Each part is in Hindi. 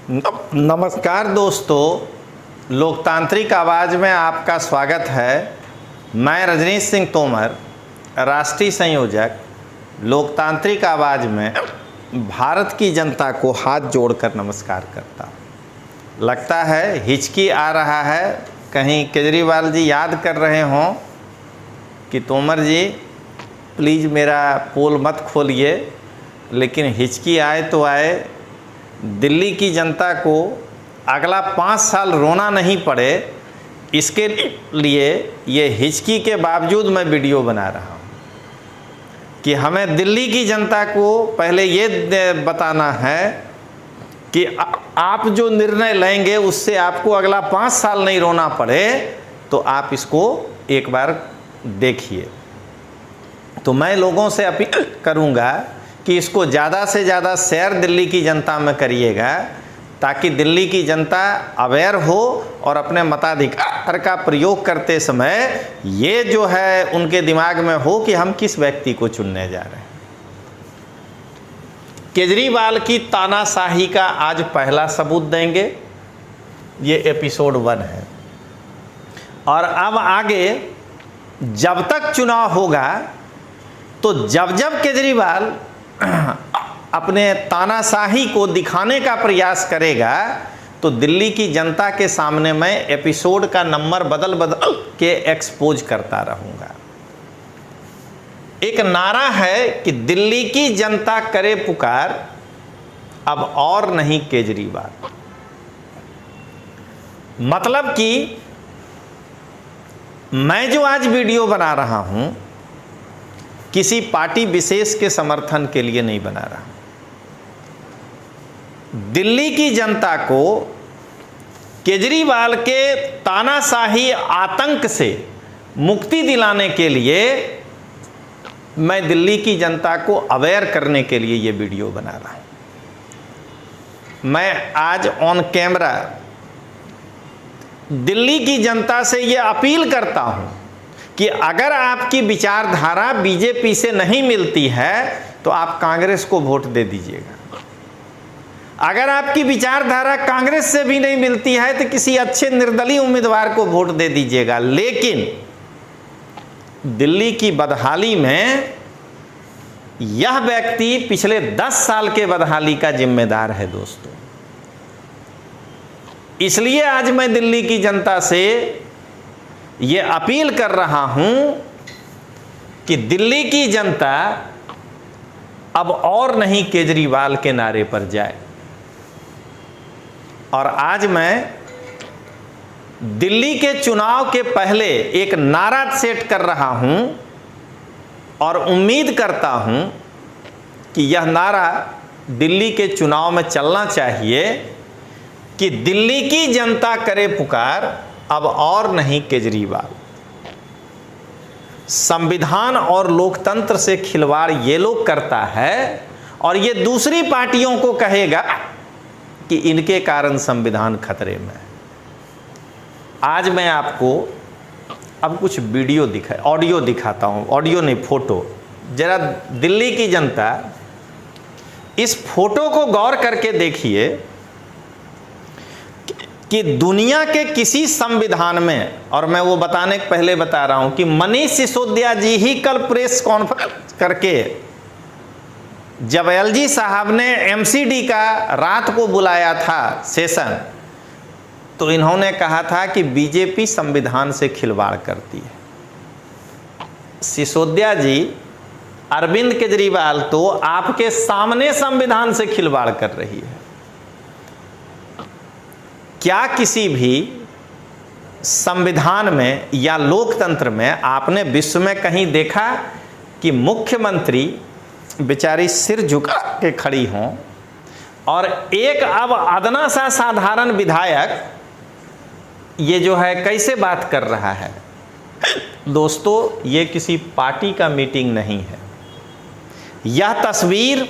नमस्कार दोस्तों, लोकतांत्रिक आवाज़ में आपका स्वागत है। मैं रजनीश सिंह तोमर, राष्ट्रीय संयोजक लोकतांत्रिक आवाज़ में भारत की जनता को हाथ जोड़कर नमस्कार करता हूँ। लगता है हिचकी आ रहा है, कहीं केजरीवाल जी याद कर रहे हों कि तोमर जी प्लीज़ मेरा पोल मत खोलिए, लेकिन हिचकी आए तो आए, दिल्ली की जनता को अगला 5 साल रोना नहीं पड़े, इसके लिए ये हिचकी के बावजूद मैं वीडियो बना रहा हूँ कि हमें दिल्ली की जनता को पहले ये बताना है कि आप जो निर्णय लेंगे उससे आपको अगला 5 साल नहीं रोना पड़े, तो आप इसको एक बार देखिए। तो मैं लोगों से अपील करूँगा कि इसको ज़्यादा से ज़्यादा शेयर दिल्ली की जनता में करिएगा, ताकि दिल्ली की जनता अवेयर हो और अपने मताधिकार का प्रयोग करते समय ये जो है उनके दिमाग में हो कि हम किस व्यक्ति को चुनने जा रहे हैं। केजरीवाल की तानाशाही का आज पहला सबूत देंगे, ये एपिसोड 1 है। और अब आगे जब तक चुनाव होगा, तो जब जब केजरीवाल अपने तानाशाही को दिखाने का प्रयास करेगा, तो दिल्ली की जनता के सामने मैं एपिसोड का नंबर बदल बदल के एक्सपोज करता रहूंगा। एक नारा है कि दिल्ली की जनता करे पुकार, अब और नहीं केजरीवाल। मतलब कि मैं जो आज वीडियो बना रहा हूं, किसी पार्टी विशेष के समर्थन के लिए नहीं बना रहा। दिल्ली की जनता को केजरीवाल के तानाशाही आतंक से मुक्ति दिलाने के लिए मैं दिल्ली की जनता को अवेयर करने के लिए ये वीडियो बना रहा हूं। मैं आज ऑन कैमरा दिल्ली की जनता से ये अपील करता हूं कि अगर आपकी विचारधारा बीजेपी से नहीं मिलती है तो आप कांग्रेस को वोट दे दीजिएगा। अगर आपकी विचारधारा कांग्रेस से भी नहीं मिलती है तो किसी अच्छे निर्दलीय उम्मीदवार को वोट दे दीजिएगा। लेकिन दिल्ली की बदहाली में यह व्यक्ति पिछले 10 साल के बदहाली का जिम्मेदार है दोस्तों। इसलिए आज मैं दिल्ली की जनता से ये अपील कर रहा हूं कि दिल्ली की जनता अब और नहीं केजरीवाल के नारे पर जाए। और आज मैं दिल्ली के चुनाव के पहले एक नारा सेट कर रहा हूं और उम्मीद करता हूं कि यह नारा दिल्ली के चुनाव में चलना चाहिए कि दिल्ली की जनता करे पुकार, अब और नहीं केजरीवाल। संविधान और लोकतंत्र से खिलवाड़ ये लोग करता है और ये दूसरी पार्टियों को कहेगा कि इनके कारण संविधान खतरे में है। आज मैं आपको अब कुछ ऑडियो दिखाता हूं, ऑडियो नहीं फोटो। जरा दिल्ली की जनता इस फोटो को गौर करके देखिए कि दुनिया के किसी संविधान में, और मैं वो बताने के पहले बता रहा हूं कि मनीष सिसोदिया जी ही कल प्रेस कॉन्फ्रेंस करके जब एलजी साहब ने एमसीडी का रात को बुलाया था सेशन, तो इन्होंने कहा था कि बीजेपी संविधान से खिलवाड़ करती है। सिसोदिया जी, अरविंद केजरीवाल तो आपके सामने संविधान से खिलवाड़ कर रही है। क्या किसी भी संविधान में या लोकतंत्र में आपने विश्व में कहीं देखा कि मुख्यमंत्री बेचारी सिर झुका के खड़ी हों और एक अब अदना सा साधारण विधायक ये जो है कैसे बात कर रहा है? दोस्तों, ये किसी पार्टी का मीटिंग नहीं है। यह तस्वीर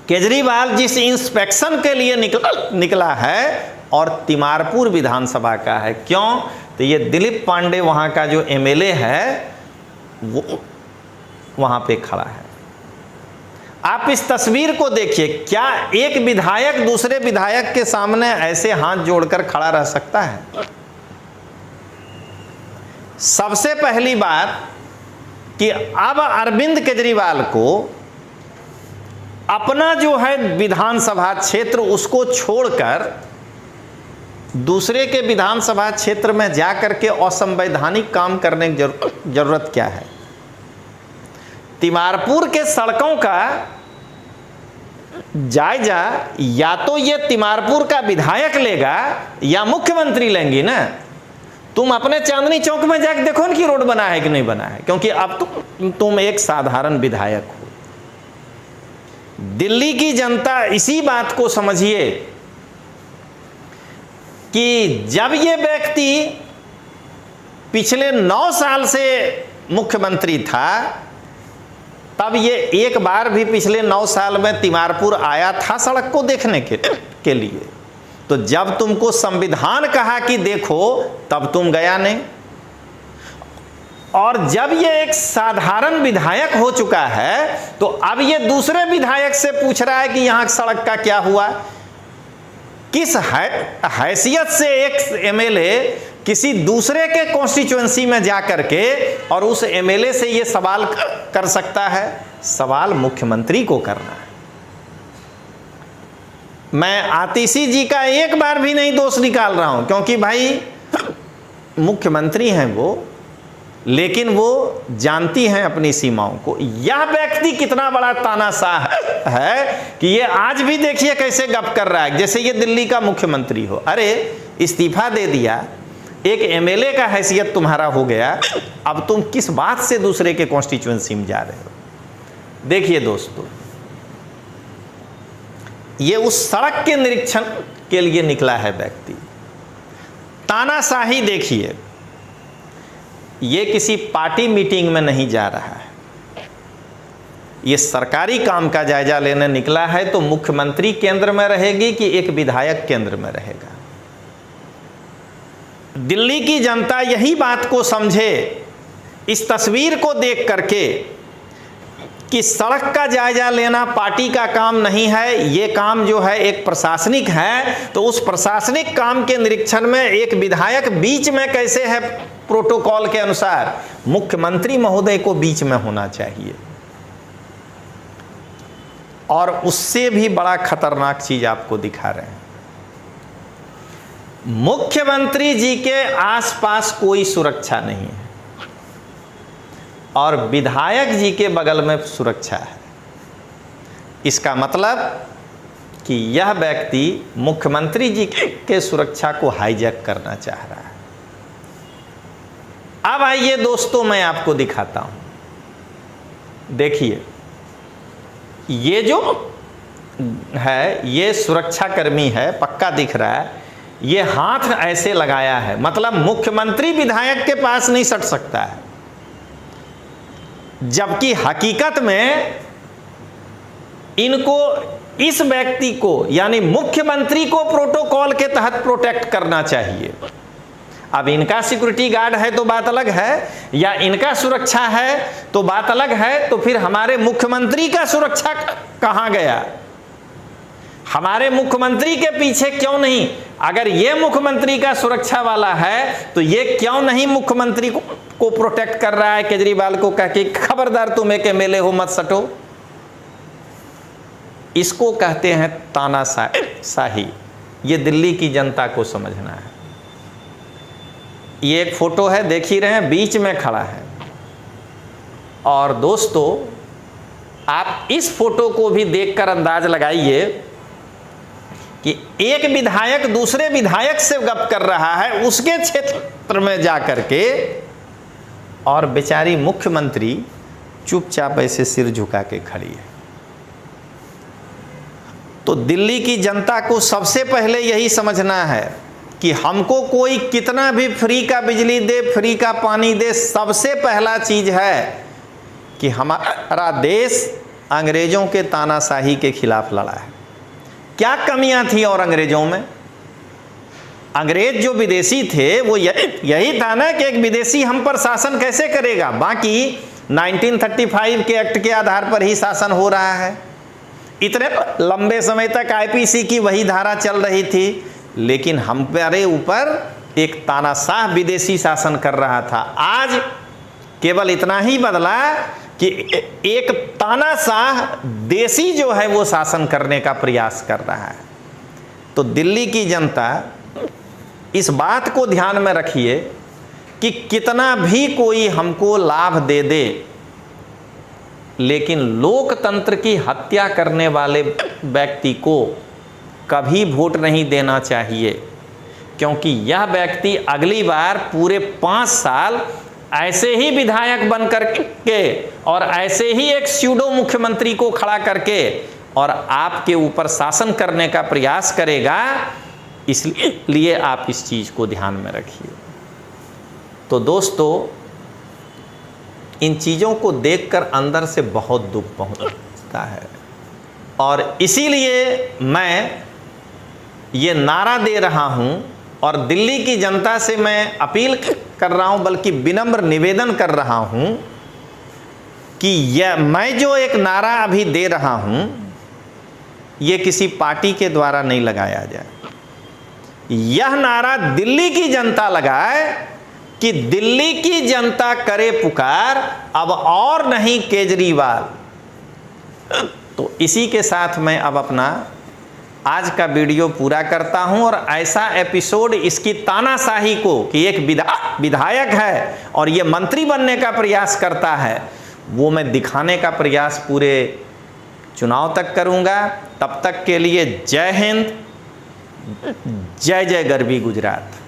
केजरीवाल जिस इंस्पेक्शन के लिए निकला है और तिमारपुर विधानसभा का है। क्यों? तो ये दिलीप पांडे वहाँ का जो एमएलए है वो वहाँ पे खड़ा है। आप इस तस्वीर को देखिए, क्या एक विधायक दूसरे विधायक के सामने ऐसे हाथ जोड़कर खड़ा रह सकता है? सबसे पहली बात कि अब अरविंद केजरीवाल को अपना जो है विधानसभा क्षेत्र उसको छोड़कर दूसरे के विधानसभा क्षेत्र में जाकर के असंवैधानिक काम करने की जरूरत क्या है? तिमारपुर के सड़कों का जायजा या तो ये तिमारपुर का विधायक लेगा या मुख्यमंत्री लेंगी ना। तुम अपने चांदनी चौक में जाकर देखो ना कि रोड बना है कि नहीं बना है, क्योंकि अब तुम एक साधारण विधायक हो। दिल्ली की जनता इसी बात को समझिए कि जब ये व्यक्ति पिछले 9 साल से मुख्यमंत्री था, तब ये एक बार भी पिछले 9 साल में तिमारपुर आया था सड़क को देखने के लिए। तो जब तुमको संविधान कहा कि देखो, तब तुम गया नहीं। और जब ये एक साधारण विधायक हो चुका है, तो अब ये दूसरे विधायक से पूछ रहा है कि यहां सड़क का क्या हुआ। किस हैसियत से एक एमएलए किसी दूसरे के कॉन्स्टिट्यूएंसी में जाकर के और उस एमएलए से ये सवाल कर सकता है? सवाल मुख्यमंत्री को करना है। मैं आतिशी जी का एक बार भी नहीं दोष निकाल रहा हूं, क्योंकि भाई मुख्यमंत्री हैं वो, लेकिन वो जानती हैं अपनी सीमाओं को। यह व्यक्ति कितना बड़ा तानाशाह है कि ये आज भी देखिए कैसे गप कर रहा है जैसे ये दिल्ली का मुख्यमंत्री हो। अरे इस्तीफा दे दिया, एक एमएलए का हैसियत तुम्हारा हो गया, अब तुम किस बात से दूसरे के कॉन्स्टिट्यूएंसी में जा रहे हो? देखिए दोस्तों, ये उस सड़क के निरीक्षण के लिए निकला है व्यक्ति। तानाशाही देखिए, ये किसी पार्टी मीटिंग में नहीं जा रहा है, ये सरकारी काम का जायजा लेने निकला है। तो मुख्यमंत्री केंद्र में रहेगी कि एक विधायक केंद्र में रहेगा? दिल्ली की जनता यही बात को समझे इस तस्वीर को देख करके कि सड़क का जायजा लेना पार्टी का काम नहीं है, ये काम जो है एक प्रशासनिक है। तो उस प्रशासनिक काम के निरीक्षण में एक विधायक बीच में कैसे है? प्रोटोकॉल के अनुसार मुख्यमंत्री महोदय को बीच में होना चाहिए। और उससे भी बड़ा खतरनाक चीज आपको दिखा रहे हैं, मुख्यमंत्री जी के आसपास कोई सुरक्षा नहीं है और विधायक जी के बगल में सुरक्षा है। इसका मतलब कि यह व्यक्ति मुख्यमंत्री जी के सुरक्षा को हाईजैक करना चाह रहा है। अब आइए दोस्तों, मैं आपको दिखाता हूं। देखिए, ये जो है ये सुरक्षाकर्मी है, पक्का दिख रहा है। ये हाथ ऐसे लगाया है, मतलब मुख्यमंत्री विधायक के पास नहीं सट सकता है। जबकि हकीकत में इनको इस व्यक्ति को यानी मुख्यमंत्री को प्रोटोकॉल के तहत प्रोटेक्ट करना चाहिए। अब इनका सिक्योरिटी गार्ड है तो बात अलग है, या इनका सुरक्षा है तो बात अलग है। तो फिर हमारे मुख्यमंत्री का सुरक्षा कहां गया? हमारे मुख्यमंत्री के पीछे क्यों नहीं? अगर ये मुख्यमंत्री का सुरक्षा वाला है तो ये क्यों नहीं मुख्यमंत्री को प्रोटेक्ट कर रहा है? केजरीवाल को कह के खबरदार तुम एक एमएलए हो, मत सटो। इसको कहते हैं तानाशाही। ये दिल्ली की जनता को समझना है। ये एक फोटो है, देख ही रहे हैं, बीच में खड़ा है। और दोस्तों, आप इस फोटो को भी देखकर अंदाज लगाइए कि एक विधायक दूसरे विधायक से गप कर रहा है उसके क्षेत्र में जाकर के, और बेचारी मुख्यमंत्री चुपचाप ऐसे सिर झुका के खड़ी है। तो दिल्ली की जनता को सबसे पहले यही समझना है कि हमको कोई कितना भी फ्री का बिजली दे, फ्री का पानी दे, सबसे पहला चीज है कि हमारा देश अंग्रेजों के तानाशाही के खिलाफ लड़ा है। क्या कमियां थी और अंग्रेजों में? अंग्रेज जो विदेशी थे वो यही था ना कि एक विदेशी हम पर शासन कैसे करेगा। बाकी 1935 के एक्ट के आधार पर ही शासन हो रहा है। इतने लंबे समय तक आईपीसी की वही धारा चल रही थी, लेकिन हमारे ऊपर एक तानाशाह विदेशी शासन कर रहा था। आज केवल इतना ही बदला कि एक तानाशाह देशी जो है वो शासन करने का प्रयास कर रहा है। तो दिल्ली की जनता इस बात को ध्यान में रखिए कि कितना भी कोई हमको लाभ दे दे, लेकिन लोकतंत्र की हत्या करने वाले व्यक्ति को कभी वोट नहीं देना चाहिए, क्योंकि यह व्यक्ति अगली बार पूरे 5 साल ऐसे ही विधायक बन करके और ऐसे ही एक स्यूडो मुख्यमंत्री को खड़ा करके और आपके ऊपर शासन करने का प्रयास करेगा। इसलिए आप इस चीज को ध्यान में रखिए। तो दोस्तों, इन चीजों को देखकर अंदर से बहुत दुख पहुंचता है, और इसीलिए मैं ये नारा दे रहा हूं और दिल्ली की जनता से मैं अपील कर रहा हूं, बल्कि विनम्र निवेदन कर रहा हूं कि यह मैं जो एक नारा अभी दे रहा हूं, ये किसी पार्टी के द्वारा नहीं लगाया जाए। यह नारा दिल्ली की जनता लगाए कि दिल्ली की जनता करे पुकार, अब और नहीं केजरीवाल। तो इसी के साथ मैं अब अपना आज का वीडियो पूरा करता हूं, और ऐसा एपिसोड इसकी तानाशाही को कि एक विधायक है और ये मंत्री बनने का प्रयास करता है, वो मैं दिखाने का प्रयास पूरे चुनाव तक करूंगा। तब तक के लिए जय हिंद, जय जय गरवी गुजरात।